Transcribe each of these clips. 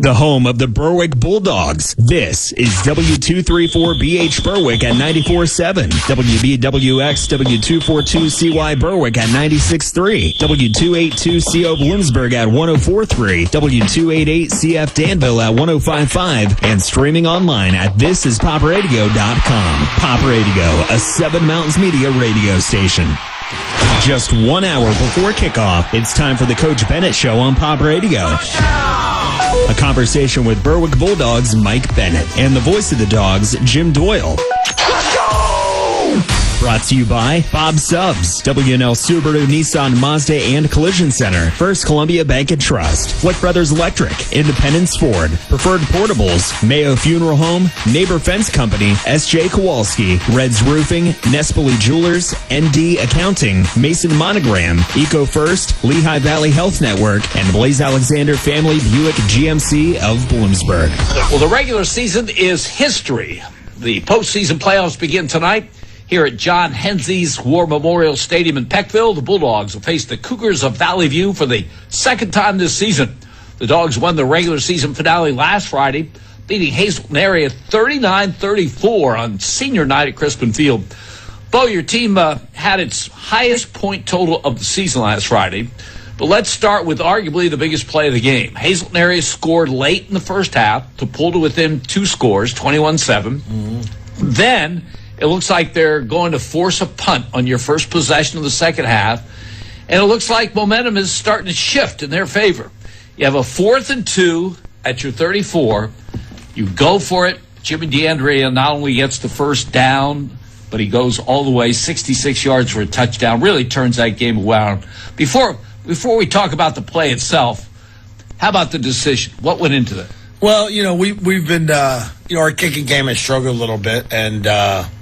The home of the Berwick Bulldogs. This is W234BH Berwick at 94.7, WBWX W242CY Berwick at 96.3, W282CO Bloomsburg at 104.3, W288CF Danville at 105.5, and streaming online at thisispopradio.com. Pop Radio, a Seven Mountains Media radio station. Just 1 hour before kickoff, it's time for the Coach Bennett Show on Pop Radio. A conversation with Berwick Bulldogs Mike Bennett and the voice of the Dogs, Jim Doyle. Let's go! Brought to you by Bob Subs, W&L Subaru, Nissan, Mazda, and Collision Center, First Columbia Bank and Trust, Flick Brothers Electric, Independence Ford, Preferred Portables, Mayo Funeral Home, Neighbor Fence Company, S.J. Kowalski, Reds Roofing, Nespoli Jewelers, ND Accounting, Mason Monogram, Eco First, Lehigh Valley Health Network, and Blaze Alexander Family Buick GMC of Bloomsburg. Well, the regular season is history. The postseason playoffs begin tonight. Here at John Hensey's War Memorial Stadium in Peckville, the Bulldogs will face the Cougars of Valley View for the second time this season. The Dogs won the regular season finale last Friday, beating Hazelton area 39-34 on senior night at Crispin Field. Bo, your team had its highest point total of the season last Friday. But let's start with arguably the biggest play of the game. Hazelton area scored late in the first half to pull to within 2 scores, 21-7. Then it looks like they're going to force a punt on your first possession of the second half, and it looks like momentum is starting to shift in their favor. You have a 4th and 2 at your 34. You go for it. Jimmy DeAndrea not only gets the first down, but he goes all the way 66 yards for a touchdown. Really turns that game around. Before we talk about the play itself, how about the decision? What went into that? Well, we've been, our kicking game has struggled a little bit, and,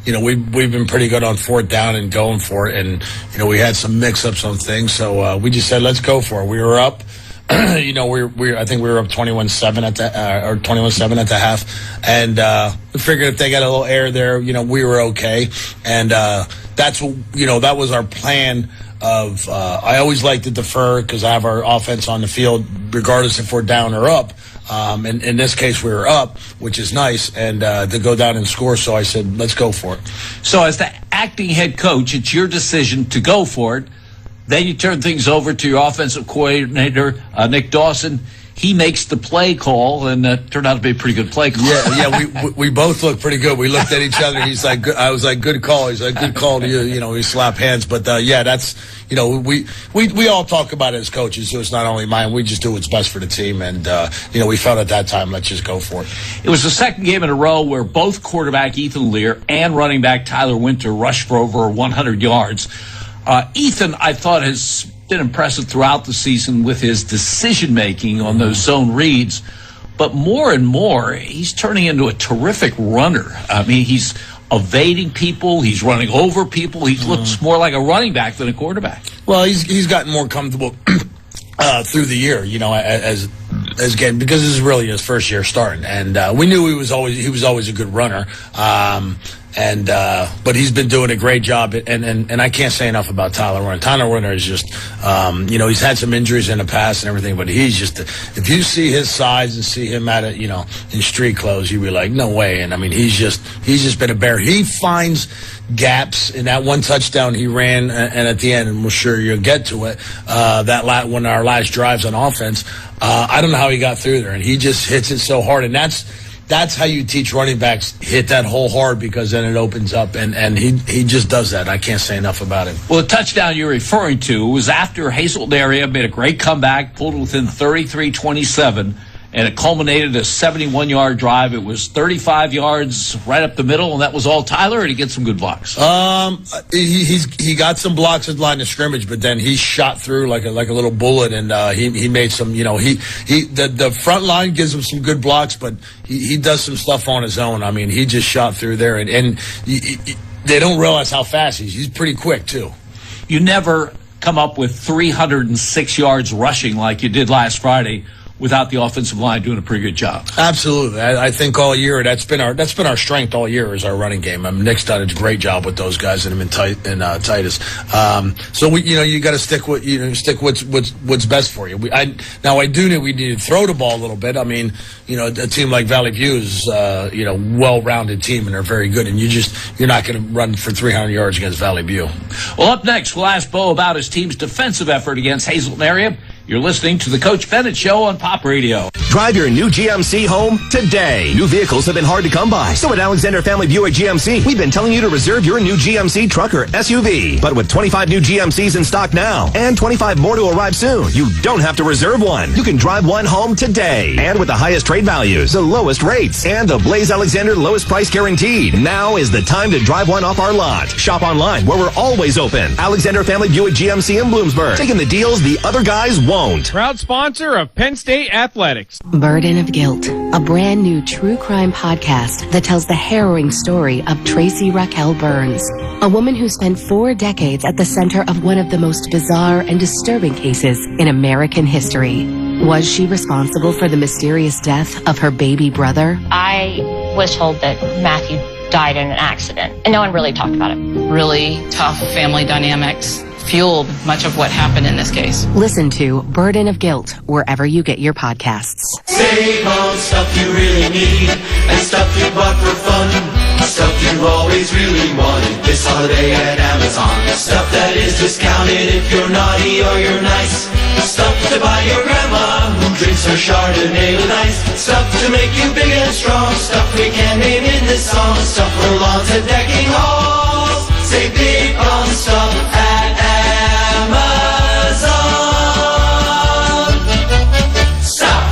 we've been pretty good on 4th down and going for it, and, we had some mix-ups on things, so we just said, let's go for it. We were up, I think we were up 21-7 at the, or 21-7 at the half, and we figured if they got a little air there, we were okay, and that's what, that was our plan. I always like to defer because I have our offense on the field regardless if we're down or up. And in this case, we were up, which is nice, and to go down and score. So I said, let's go for it. So as the acting head coach, it's your decision to go for it. Then you turn things over to your offensive coordinator, Nick Dawson. He makes the play call, and turned out to be a pretty good play call. Yeah, we both looked pretty good. We looked at each other. He's like, I was like, good call. He's like, good call to you. We slap hands. But that's, we all talk about it as coaches, so it's not only mine. We just do what's best for the team, and we felt at that time, let's just go for it. It was the second game in a row where both quarterback Ethan Lear and running back Tyler Winter rushed for over 100 yards. Ethan, I thought, has been impressive throughout the season with his decision-making on those zone reads. But more and more, he's turning into a terrific runner. I mean, he's evading people. He's running over people. He looks more like a running back than a quarterback. Well, he's gotten more comfortable through the year, as again, because this is really his first year starting. And we knew he was always a good runner. But he's been doing a great job, and I can't say enough about Tyler Warner. Tyler Warner is just, he's had some injuries in the past and everything, but he's just, if you see his size and see him at it, in street clothes, you'd be like, no way. And I mean, he's just been a bear. He finds gaps in that one touchdown he ran, and at the end, and we're sure you'll get to it, one of our last drives on offense, I don't know how he got through there, and he just hits it so hard, and that's how you teach running backs, hit that hole hard, because then it opens up, and he just does that. I can't say enough about him. Well, the touchdown you're referring to was after Hazelton area made a great comeback, pulled within 33-27, and it culminated a 71-yard drive. It was 35 yards right up the middle, and that was all Tyler, or did he get some good blocks? He got some blocks at the line of scrimmage, but then he shot through like a little bullet, and he made some, the front line gives him some good blocks, but he does some stuff on his own. I mean, he just shot through there, and they don't realize how fast he's pretty quick too. You never come up with 306 yards rushing like you did last Friday. without the offensive line doing a pretty good job. Absolutely. I think all year that's been our strength all year is our running game. Nick's done a great job with those guys and him and Titus. So you got to stick what's best for you. I do know we need to throw the ball a little bit. I mean, a team like Valley View is well-rounded team and they're very good, and you're not going to run for 300 yards against Valley View. Well, up next, we'll ask Bo about his team's defensive effort against Hazelton area. You're listening to the Coach Bennett Show on Pop Radio. Drive your new GMC home today. New vehicles have been hard to come by. So at Alexander Family Buick GMC, we've been telling you to reserve your new GMC truck or SUV. But with 25 new GMCs in stock now and 25 more to arrive soon, you don't have to reserve one. You can drive one home today. And with the highest trade values, the lowest rates, and the Blaze Alexander lowest price guaranteed, now is the time to drive one off our lot. Shop online where we're always open. Alexander Family Buick GMC in Bloomsburg. Taking the deals the other guys won't. Proud sponsor of Penn State Athletics. Burden of Guilt, a brand new true crime podcast that tells the harrowing story of Tracy Raquel Burns, a woman who spent 4 decades at the center of one of the most bizarre and disturbing cases in American history. Was she responsible for the mysterious death of her baby brother? I was told that Matthew died in an accident, and no one really talked about it. Really tough family dynamics fueled much of what happened in this case. Listen to Burden of Guilt wherever you get your podcasts. Save on stuff you really need and stuff you bought for fun. Stuff you always really wanted this holiday at Amazon. Stuff that is discounted if you're naughty or you're nice. Stuff to buy your grandma who drinks her Chardonnay with ice. Stuff to make you big and strong. Stuff we can't name in this song. Stuff for lawns and decking halls. Save big on stuff at Amazon. Stop.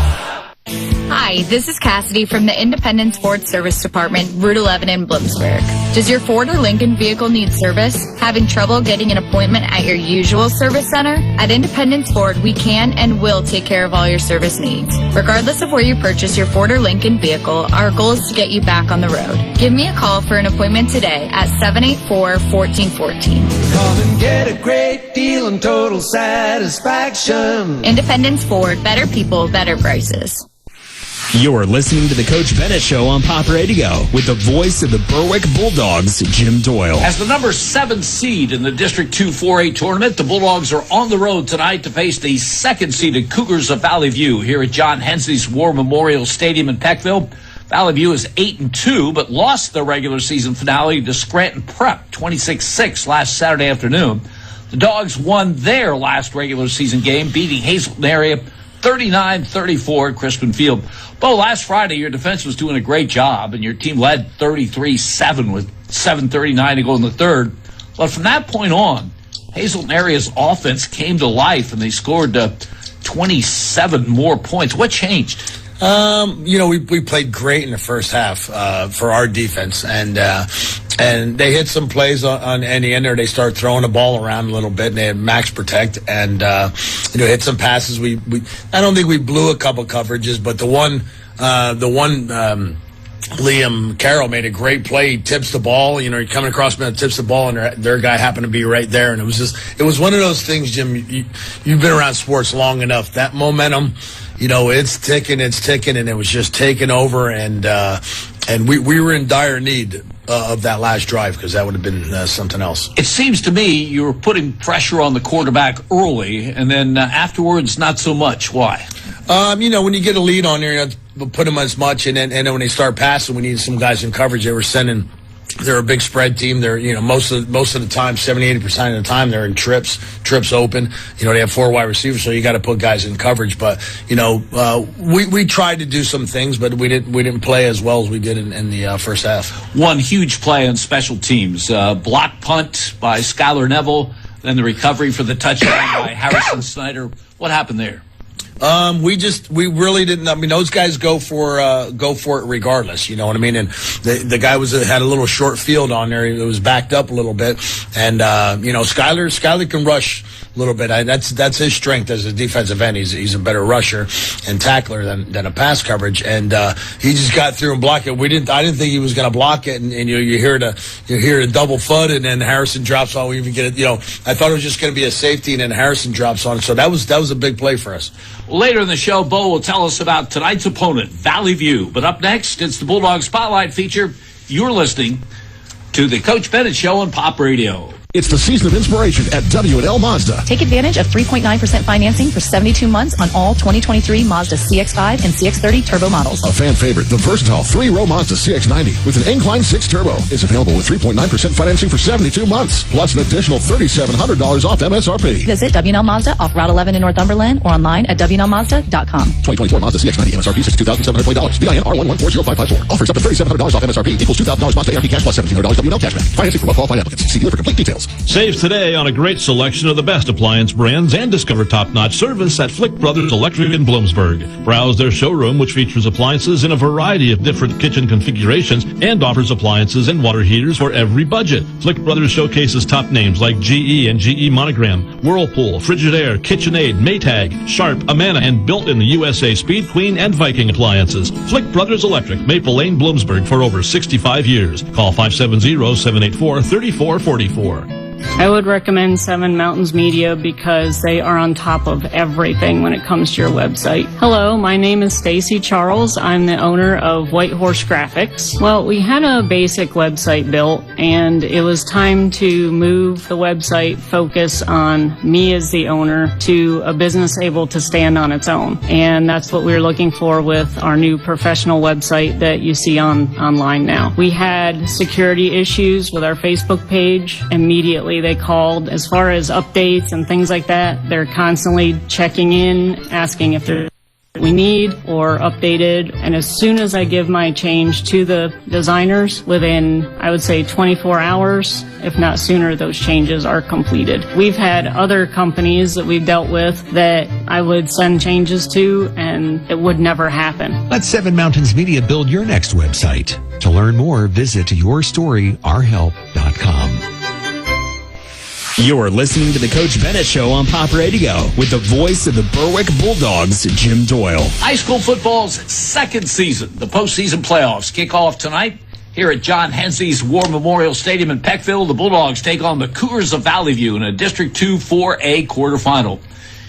Hi, this is Cassidy from the Independence Ford Service Department, Route 11 in Bloomsburg. Does your Ford or Lincoln vehicle need service? Having trouble getting an appointment at your usual service center? At Independence Ford, we can and will take care of all your service needs. Regardless of where you purchase your Ford or Lincoln vehicle, our goal is to get you back on the road. Give me a call for an appointment today at 784-1414. Come and get a great deal and total satisfaction. Independence Ford, better people, better prices. You're listening to the Coach Bennett Show on Pop Radio with the voice of the Berwick Bulldogs, Jim Doyle. As the number 7 seed in the District 2 4A tournament, the Bulldogs are on the road tonight to face the 2nd-seeded Cougars of Valley View here at John Hensley's War Memorial Stadium in Peckville. Valley View is 8-2, but lost their regular season finale to Scranton Prep 26-6 last Saturday afternoon. The Dogs won their last regular season game, beating Hazelton area 39-34 at Crispin Field. Bo, last Friday, your defense was doing a great job, and your team led 33-7 with 7:39 to go in the third. But from that point on, Hazelton area's offense came to life, and they scored 27 more points. What changed? We played great in the first half for our defense, and they hit some plays on the end there. They started throwing the ball around a little bit, and they had max protect, and hit some passes. I don't think we blew a couple coverages, but the one Liam Carroll made a great play. He tips the ball, coming across the tips the ball, and their guy happened to be right there. And it was one of those things, Jim. You've been around sports long enough. That momentum, it's ticking, and it was just taking over, and we were in dire need of that last drive, because that would have been something else. It seems to me you were putting pressure on the quarterback early, and then afterwards, not so much. Why? When you get a lead on there, you have to put them as much, and then when they start passing, we needed some guys in coverage. They're a big spread team. They're, most of the time, 70-80% of the time, they're in trips open. They have 4 wide receivers, so you got to put guys in coverage. But, we tried to do some things, but we didn't play as well as we did in the first half. One huge play on special teams, block punt by Skylar Neville, then the recovery for the touchdown by Harrison Snyder. What happened there? We really didn't. Those guys go for it regardless. You know what I mean? And the guy had a little short field on there. It was backed up a little bit, and Skylar can rush little bit. That's his strength as a defensive end. He's a better rusher and tackler than a pass coverage, and he just got through and blocked it. I didn't think he was going to block it, and you hear a double thud, and then Harrison drops on. We even get it. I thought it was just going to be a safety, and then Harrison drops on. So that was a big play for us. Later in the show, Bo will tell us about tonight's opponent, Valley View. But up next, it's the Bulldog Spotlight feature. You're listening to the Coach Bennett Show on Pop Radio. It's the season of inspiration at W&L Mazda. Take advantage of 3.9% financing for 72 months on all 2023 Mazda CX-5 and CX-30 turbo models. A fan favorite, the versatile 3-row Mazda CX-90 with an incline 6 turbo is available with 3.9% financing for 72 months, plus an additional $3,700 off MSRP. Visit W&L Mazda off Route 11 in Northumberland or online at WNLMazda.com. 2024 Mazda CX-90 MSRP $62,720. VIN R11140554. Offers up to $3,700 off MSRP equals $2,000 Mazda ARP cash plus $1,700 W&L cashback. Financing for well-qualified applicants. See dealer for complete details. Save today on a great selection of the best appliance brands and discover top-notch service at Flick Brothers Electric in Bloomsburg. Browse their showroom, which features appliances in a variety of different kitchen configurations and offers appliances and water heaters for every budget. Flick Brothers showcases top names like GE and GE Monogram, Whirlpool, Frigidaire, KitchenAid, Maytag, Sharp, Amana, and built in the USA Speed Queen and Viking appliances. Flick Brothers Electric, Maple Lane, Bloomsburg for over 65 years. Call 570-784-3444. I would recommend Seven Mountains Media because they are on top of everything when it comes to your website. Hello, my name is Stacy Charles. I'm the owner of White Horse Graphics. Well, we had a basic website built, and it was time to move the website focus on me as the owner to a business able to stand on its own. And that's what we're looking for with our new professional website that you see online now. We had security issues with our Facebook page. Immediately they called. As far as updates and things like that, they're constantly checking in, asking if there's we need or updated. And as soon as I give my change to the designers, within, I would say, 24 hours, if not sooner, those changes are completed. We've had other companies that we've dealt with that I would send changes to, and it would never happen. Let Seven Mountains Media build your next website. To learn more, visit yourstoryourhelp.com. You're listening to the Coach Bennett Show on Pop Radio with the voice of the Berwick Bulldogs, Jim Doyle. High school football's second season. The postseason playoffs kick off tonight here at John Hensey's War Memorial Stadium in Peckville. The Bulldogs take on the Cougars of Valley View in a District 2 4A quarterfinal.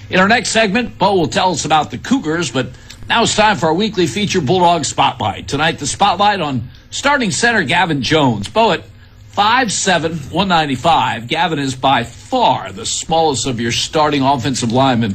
In our next segment, Bo will tell us about the Cougars, but now it's time for our weekly feature Bulldog Spotlight. Tonight, the spotlight on starting center Gavin Jones. Bo, at 5'7", 195, Gavin is by far the smallest of your starting offensive linemen.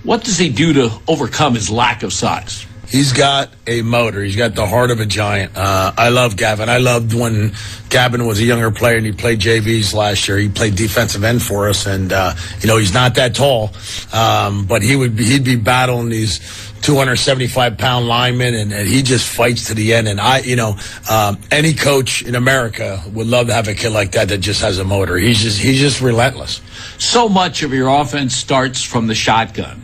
What does he do to overcome his lack of size? He's got a motor. He's got the heart of a giant. I love Gavin. I loved when Gavin was a younger player and he played JVs last year. He played defensive end for us, and he's not that tall, but he'd be battling these 275-pound linemen, and he just fights to the end. And any coach in America would love to have a kid like that just has a motor. He's just relentless. So much of your offense starts from the shotgun.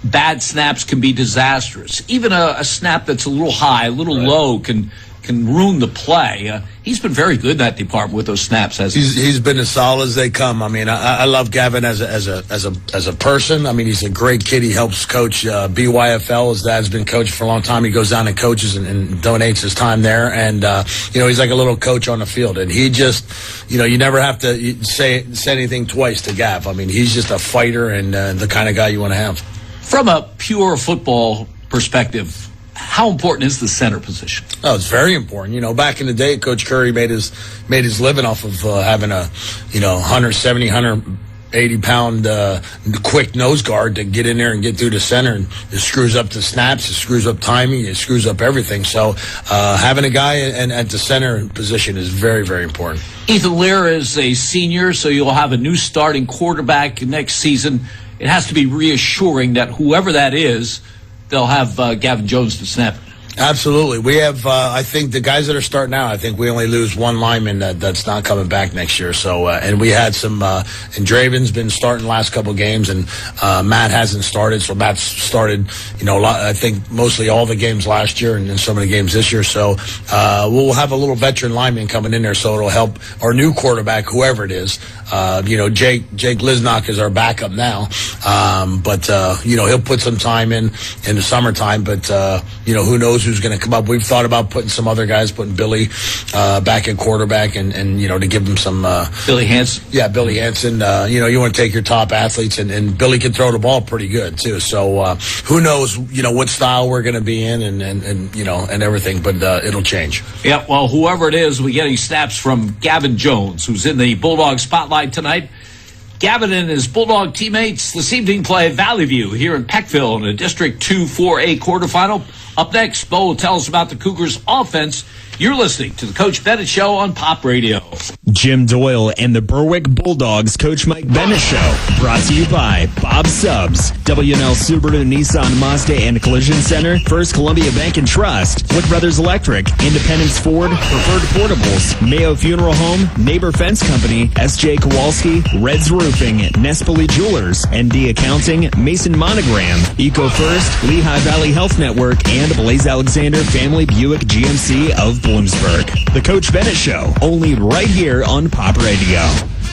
Bad snaps can be disastrous. Even a snap that's a little high, a little low can ruin the play. He's been very good in that department with those snaps. He's been as solid as they come. I mean, I love Gavin as a person. I mean, he's a great kid. He helps coach BYFL. His dad's been coaching for a long time. He goes down and coaches and donates his time there. And he's like a little coach on the field. And he just, you never have to say anything twice to Gav. I mean, he's just a fighter and the kind of guy you want to have. From a pure football perspective, how important is the center position? Oh, it's very important. Back in the day, Coach Curry made his living off of having a 170, 180-pound quick nose guard to get in there and get through the center, and it screws up the snaps, it screws up timing, it screws up everything. So having a guy at the center position is very, very important. Ethan Lear is a senior, so you'll have a new starting quarterback next season. It has to be reassuring that whoever that is, they'll have Gavin Jones to snap it. Absolutely. We have, I think the guys that are starting out, I think we only lose one lineman that's not coming back next year. So, and we had some, and Draven's been starting last couple games, and Matt hasn't started. So Matt's started, I think mostly all the games last year and then so many games this year. So we'll have a little veteran lineman coming in there, so it'll help our new quarterback, whoever it is. Jake Lisnock is our backup now. But he'll put some time in the summertime, but, who knows who's going to come up. We've thought about putting some other guys, putting Billy back at quarterback and to give him some Billy Hansen. Yeah, Billy Hansen. You want to take your top athletes, and Billy can throw the ball pretty good too. So who knows, what style we're going to be in and everything, but it'll change. Yeah, well, whoever it is, we're getting snaps from Gavin Jones, who's in the Bulldog spotlight tonight. Gavin and his Bulldog teammates this evening play Valley View here in Peckville in a District 2 4A quarterfinal. Up next, Bo will tell us about the Cougars' offense. You're listening to the Coach Bennett Show on Pop Radio. Jim Doyle and the Berwick Bulldogs Coach Mike Bennett Show, brought to you by Bob Subs, W&L Subaru, Nissan, Mazda, and Collision Center, First Columbia Bank and Trust, Wood Brothers Electric, Independence Ford, Preferred Portables, Mayo Funeral Home, Neighbor Fence Company, SJ Kowalski, Reds Roofing, Nespoli Jewelers, ND Accounting, Mason Monogram, Eco First, Lehigh Valley Health Network, and Blaze Alexander Family Buick GMC of Bloomsburg. The Coach Bennett Show, only right here on Pop Radio.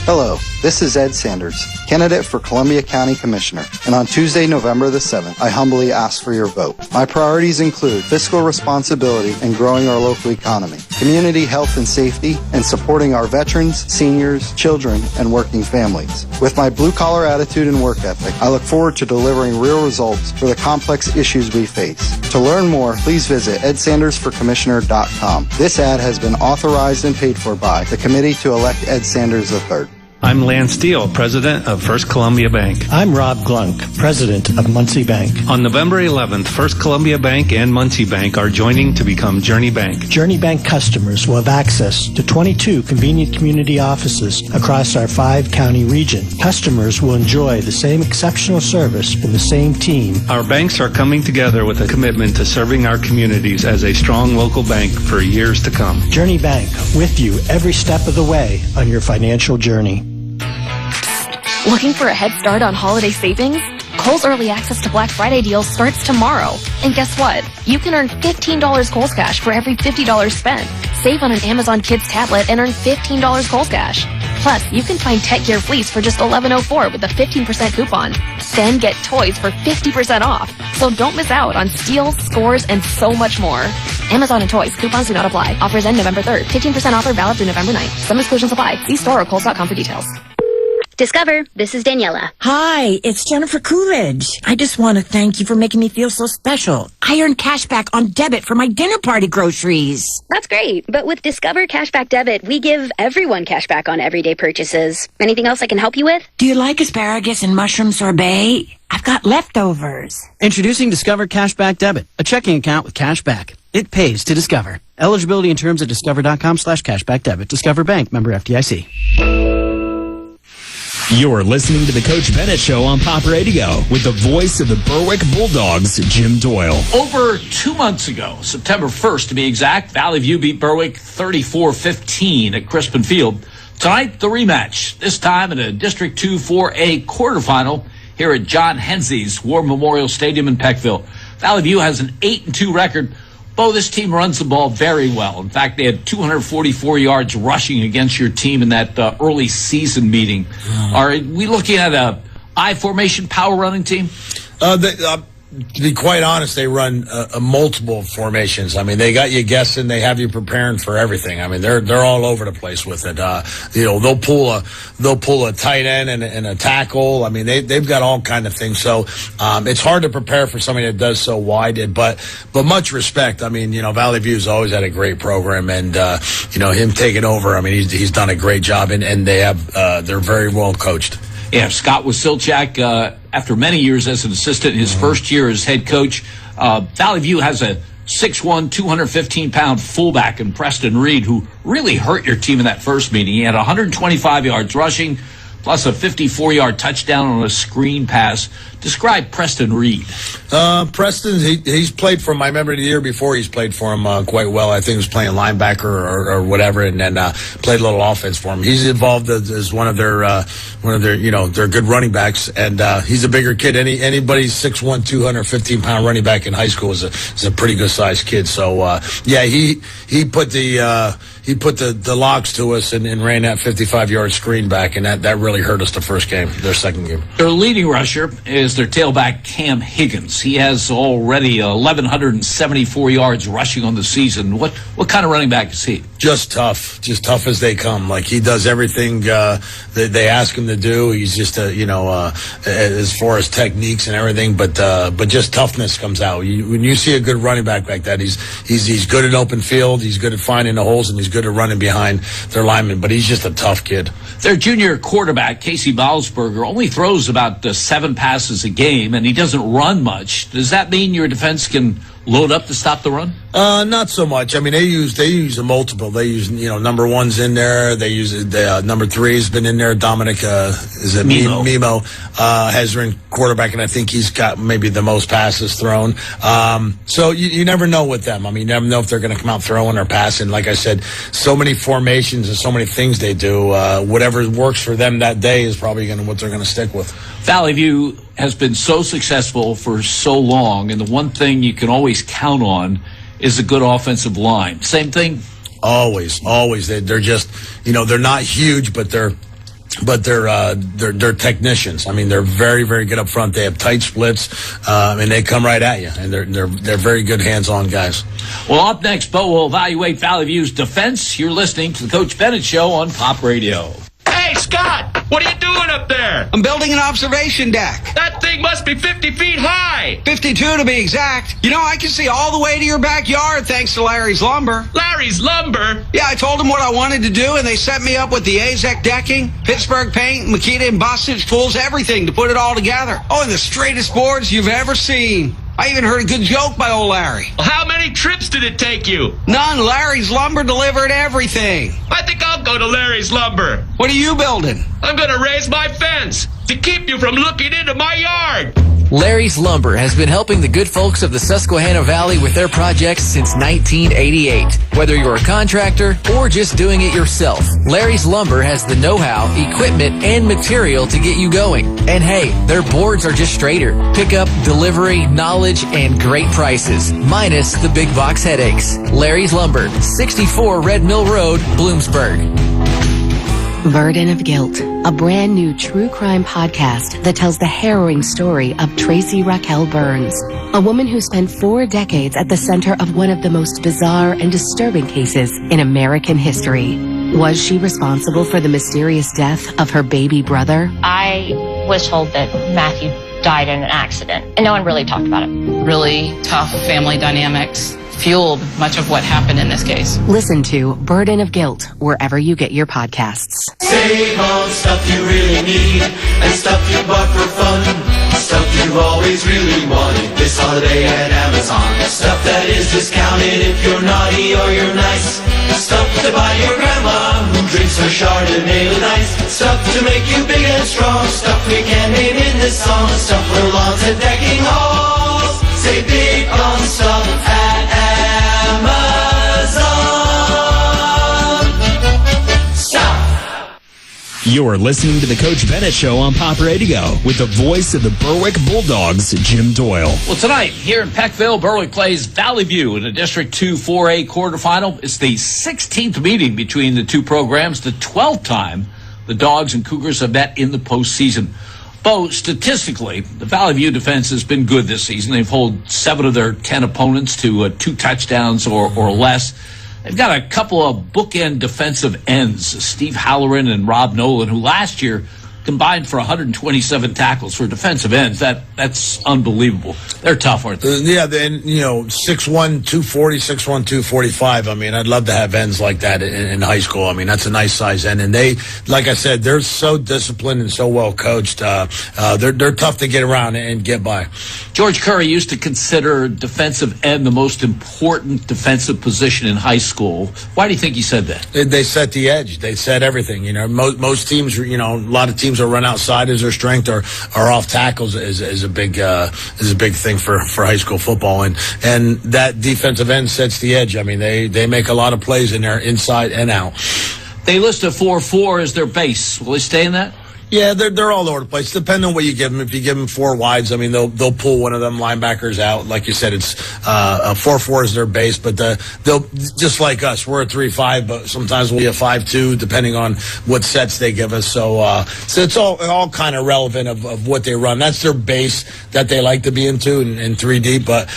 Hello, this is Ed Sanders, candidate for Columbia County Commissioner, and on Tuesday, November the 7th, I humbly ask for your vote. My priorities include fiscal responsibility and growing our local economy, community health and safety, and supporting our veterans, seniors, children, and working families. With my blue-collar attitude and work ethic, I look forward to delivering real results for the complex issues we face. To learn more, please visit edsandersforcommissioner.com. This ad has been authorized and paid for by the Committee to Elect Ed Sanders III. I'm Lance Steele, President of First Columbia Bank. I'm Rob Glunk, President of Muncie Bank. On November 11th, First Columbia Bank and Muncie Bank are joining to become Journey Bank. Journey Bank customers will have access to 22 convenient community offices across our 5-county region. Customers will enjoy the same exceptional service from the same team. Our banks are coming together with a commitment to serving our communities as a strong local bank for years to come. Journey Bank, with you every step of the way on your financial journey. Looking for a head start on holiday savings? Kohl's Early Access to Black Friday deal starts tomorrow. And guess what? You can earn $15 Kohl's Cash for every $50 spent. Save on an Amazon Kids tablet and earn $15 Kohl's Cash. Plus, you can find Tech Gear Fleece for just $11.04 with a 15% coupon. Then get toys for 50% off. So don't miss out on steals, scores, and so much more. Amazon and toys. Coupons do not apply. Offers end November 3rd. 15% offer valid through November 9th. Some exclusions apply. See store or Kohls.com for details. Discover, this is Daniela. Hi, it's Jennifer Coolidge. I just want to thank you for making me feel so special. I earned cash back on debit for my dinner party groceries. That's great, but with Discover Cashback Debit, we give everyone cash back on everyday purchases. Anything else I can help you with? Do you like asparagus and mushroom sorbet? I've got leftovers. Introducing Discover Cashback Debit, a checking account with cash back. It pays to Discover. Eligibility and terms at discover.com/cashback debit. Discover Bank, member FDIC. You're listening to the Coach Bennett Show on Pop Radio with the voice of the Berwick Bulldogs, Jim Doyle. Over 2 months ago, September 1st to be exact, Valley View beat Berwick 34-15 at Crispin Field. Tonight, the rematch, this time in a District 2 4A quarterfinal here at John Hensey's War Memorial Stadium in Peckville. Valley View has an 8-2 record. Bo, this team runs the ball very well. In fact, they had 244 yards rushing against your team in that early season meeting. Are we looking at a I-formation power running team? To be quite honest, they run multiple formations. I mean, they got you guessing. They have you preparing for everything. I mean, they're all over the place with it. They'll pull a tight end and a tackle. I mean, they've got all kind of things. So it's hard to prepare for somebody that does so wide. But much respect. I mean, Valley View's always had a great program, and him taking over. I mean, he's done a great job, and they have they're very well coached. Yeah, Scott Wasilchak, after many years as an assistant, his first year as head coach. Valley View has a 6'1", 215-pound fullback in Preston Reed, who really hurt your team in that first meeting. He had 125 yards rushing, plus a 54-yard touchdown on a screen pass. Describe Preston Reed. Preston, he's played for him. I remember the year before he's played for him quite well. I think he was playing linebacker or whatever, and then played a little offense for him. He's involved as one of their their good running backs, and he's a bigger kid. Anybody 6'1", 215-pound running back in high school is a pretty good sized kid. So he put the locks to us and ran that 55-yard screen back, and that really hurt us their second game. Their leading rusher is their tailback, Cam Higgins. He has already 1,174 yards rushing on the season. What kind of running back is he? Just tough as they come. Like, he does everything that they ask him to do. He's just as far as techniques and everything, but just toughness comes out. When you see a good running back like that, he's good at open field. He's good at finding the holes, and he's good at running behind their linemen. But he's just a tough kid. Their junior quarterback, Casey Balsberger, only throws about 7 passes a game, and he doesn't run much. Does that mean your defense can load up to stop the run? Not so much. I mean, they use a multiple. They use, number 1's in there. They use number 3's been in there. Dominic, Mimo has been quarterback, and I think he's got maybe the most passes thrown. So you never know with them. I mean, you never know if they're going to come out throwing or passing. Like I said, so many formations and so many things they do. Whatever works for them that day is probably what they're going to stick with. Valley View has been so successful for so long, and the one thing you can always count on is a good offensive line. Same thing? Always. They're just, they're not huge, but they're technicians. I mean, they're very, very good up front. They have tight splits, and they come right at you, and they're very good hands-on guys. Well, up next, Bo will evaluate Valley View's defense. You're listening to the Coach Bennett Show on Pop Radio. Hey, Scott, what are you doing up there? I'm building an observation deck. That thing must be 50 feet high. 52 to be exact. I can see all the way to your backyard thanks to Larry's Lumber. Larry's Lumber? Yeah, I told them what I wanted to do, and they set me up with the AZEC decking, Pittsburgh paint, Makita and Bostage tools, everything to put it all together. Oh, and the straightest boards you've ever seen. I even heard a good joke by old Larry. Well, how many trips did it take you? None. Larry's Lumber delivered everything. I think I'll go to Larry's Lumber. What are you building? I'm going to raise my fence to keep you from looking into my yard. Larry's Lumber has been helping the good folks of the Susquehanna Valley with their projects since 1988. Whether you're a contractor or just doing it yourself, Larry's Lumber has the know-how, equipment, and material to get you going. And hey, their boards are just straighter. Pickup, delivery, knowledge, and great prices, minus the big box headaches. Larry's Lumber, 64 Red Mill Road, Bloomsburg. Burden of Guilt, a brand new true crime podcast that tells the harrowing story of Tracy Raquel Burns, a woman who spent 4 decades at the center of one of the most bizarre and disturbing cases in American history. Was she responsible for the mysterious death of her baby brother? I was told that Matthew died in an accident, and no one really talked about it. Really tough family dynamics fueled much of what happened in this case. Listen to Burden of Guilt wherever you get your podcasts. Save on stuff you really need and stuff you bought for fun. Stuff you've always really wanted this holiday at Amazon. Stuff that is discounted if you're naughty or you're nice. Stuff to buy your grandma who drinks her Chardonnay with ice. Stuff to make you big and strong. Stuff we can't name in this song. Stuff for lawns and decking halls. Say big on stuff at Amazon. Stuff. You're listening to the Coach Bennett Show on Pop Radio with the voice of the Berwick Bulldogs, Jim Doyle. Well, tonight here in Peckville, Berwick plays Valley View in a District 2 4A quarterfinal. It's the 16th meeting between the two programs, the 12th time the Dogs and Cougars have met in the postseason. Bo, statistically, the Valley View defense has been good this season. They've held 7 of their 10 opponents to 2 touchdowns or less. They've got a couple of bookend defensive ends, Steve Halloran and Rob Nolan, who last year combined for 127 tackles for defensive ends. That's unbelievable. They're tough, aren't they? Yeah, then 6'1", 240, 6'1", 245. I mean, I'd love to have ends like that in high school. I mean, that's a nice size end, and they, like I said, they're so disciplined and so well coached. They're tough to get around and get by. George Curry used to consider defensive end the most important defensive position in high school. Why do you think he said that? They set the edge. They set everything. Most teams, a lot of teams teams that run outside as their strength or off tackles is a big thing for high school football. And that defensive end sets the edge. I mean, they make a lot of plays in there, inside and out. They list a 4-4 as their base. Will they stay in that? Yeah, they're all over the place. Depending on what you give them. If you give them 4 wides, I mean, they'll pull one of them linebackers out. Like you said, it's a 4-4 is their base, but they'll just like us. We're a 3-5, but sometimes we'll be a 5-2, depending on what sets they give us. So it's all kind of relevant of what they run. That's their base that they like to be into in 3 deep, but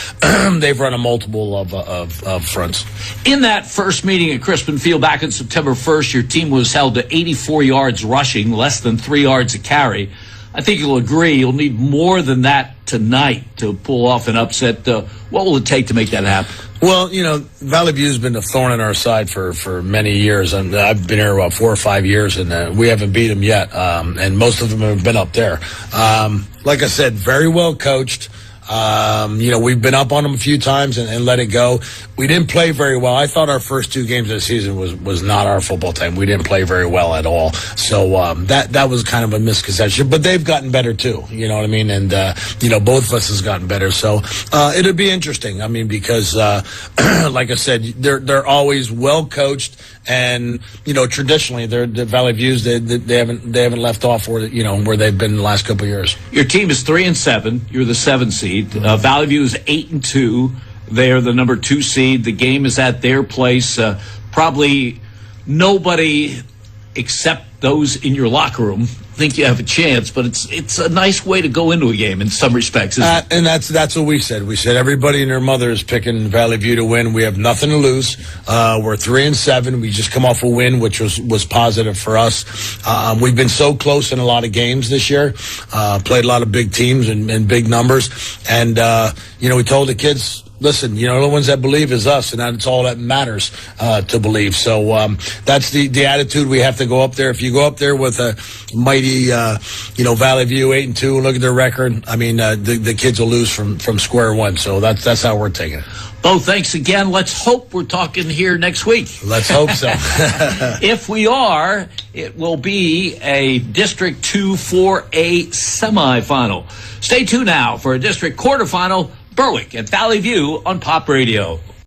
they've run a multiple of fronts. In that first meeting at Crispin Field back on September 1st, your team was held to 84 yards rushing, less than 3 yards a carry. I think you'll agree you'll need more than that tonight to pull off an upset. What will it take to make that happen? Well, Valley View's been a thorn in our side for many years, and I've been here about 4 or 5 years, and we haven't beat them yet, and most of them have been up there. Like I said, very well coached. We've been up on them a few times and let it go. We didn't play very well. I thought our first 2 games of the season was not our football team. We didn't play very well at all. So that was kind of a misconception. But they've gotten better too. You know what I mean? And both of us has gotten better. So it'll be interesting. I mean, because like I said, they're always well coached. And traditionally, the Valley Views they haven't left off where they've been the last couple of years. Your team is 3-7. You're the 7th seed. Valley View is 8-2. They are the number 2 seed. The game is at their place. Probably nobody except those in your locker room think you have a chance, but it's a nice way to go into a game in some respects. And that's what we said. We said everybody and their mother is picking Valley View to win. We have nothing to lose. We're 3-7. We just come off a win, which was positive for us. We've been so close in a lot of games this year. Played a lot of big teams and big numbers. And we told the kids, listen, the ones that believe is us, and that's all that matters to believe. So that's the attitude we have to go up there. If you go up there with a mighty, Valley View 8-2, look at their record. I mean, the kids will lose from square one. So that's how we're taking it. Bo, thanks again. Let's hope we're talking here next week. Let's hope so. If we are, it will be a District 2 4A semifinal. Stay tuned now for a District quarterfinal. Berwick at Valley View on Pop Radio.